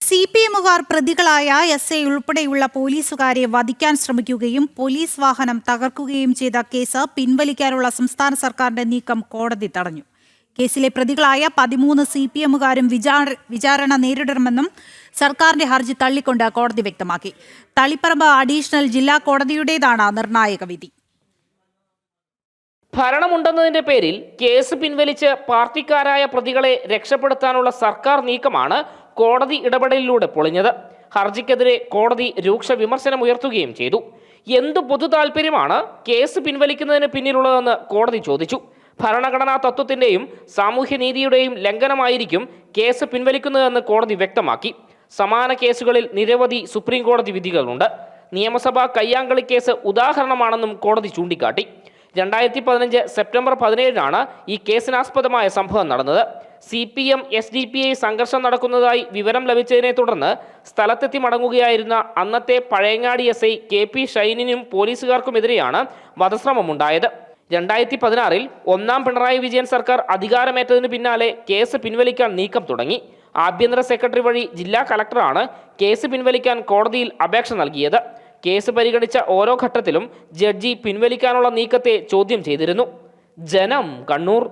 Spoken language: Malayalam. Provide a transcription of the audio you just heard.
CPMകാർ പ്രതികളായ SA ഉൾപ്പെടെയുള്ള പോലീസുകാരെ വധിക്കാൻ ശ്രമിക്കുകയും പോലീസ് വാഹനം തകർക്കുകയും ചെയ്ത കേസ് പിൻവലിക്കാനുള്ള സംസ്ഥാന സർക്കാരിന്റെ നീക്കം കോടതി തടഞ്ഞു. കേസിലെ പ്രതികളായ 13 CPMകാരും വിചാരണ നേരിടണമെന്നും സർക്കാരിന്റെ ഹർജി തള്ളിക്കൊണ്ട് കോടതി വ്യക്തമാക്കി. തളിപ്പറമ്പ് അഡീഷണൽ ജില്ലാ കോടതിയുടേതാണ് നിർണായക വിധി. ഭരണമുണ്ടെന്നതിന്റെ പേരിൽ കേസ് പിൻവലിച്ച് പാർട്ടിക്കാരായ പ്രതികളെ രക്ഷപ്പെടുത്താനുള്ള സർക്കാർ നീക്കമാണ് കോടതി ഇടപെടലിലൂടെ പൊളിഞ്ഞത്. ഹർജിക്കെതിരെ കോടതി രൂക്ഷ വിമർശനമുയർത്തുകയും ചെയ്തു. എന്തു പൊതു താൽപര്യമാണ് കേസ് പിൻവലിക്കുന്നതിന് പിന്നിലുള്ളതെന്ന് കോടതി ചോദിച്ചു. ഭരണഘടനാ തത്വത്തിന്റെയും സാമൂഹ്യനീതിയുടെയും ലംഘനമായിരിക്കും കേസ് പിൻവലിക്കുന്നതെന്ന് കോടതി വ്യക്തമാക്കി. സമാന കേസുകളിൽ നിരവധി സുപ്രീം കോടതി വിധികളുണ്ട്. നിയമസഭാ കയ്യാങ്കളി കേസ് ഉദാഹരണമാണെന്നും കോടതി ചൂണ്ടിക്കാട്ടി. 2015 സെപ്റ്റംബർ 17 ഈ കേസിനാസ്പദമായ സംഭവം നടന്നത്. CPM SDPI സംഘർഷം നടക്കുന്നതായി വിവരം ലഭിച്ചതിനെ തുടർന്ന് സ്ഥലത്തെത്തി മടങ്ങുകയായിരുന്ന അന്നത്തെ പഴയങ്ങാടി SI KP ഷൈനിനും പോലീസുകാർക്കുമെതിരെയാണ് വധശ്രമമുണ്ടായത്. 2016 ഒന്നാം പിണറായി വിജയൻ സർക്കാർ അധികാരമേറ്റതിന് പിന്നാലെ കേസ് പിൻവലിക്കാൻ നീക്കം തുടങ്ങി. ആഭ്യന്തര സെക്രട്ടറി വഴി ജില്ലാ കളക്ടറാണ് കേസ് പിൻവലിക്കാൻ കോടതിയിൽ അപേക്ഷ നൽകിയത്. കേസ് പരിഗണിച്ച ഓരോ ഘട്ടത്തിലും ജഡ്ജി പിൻവലിക്കാനുള്ള നീക്കത്തെ ചോദ്യം ചെയ്തിരുന്നു. ജനം, കണ്ണൂർ.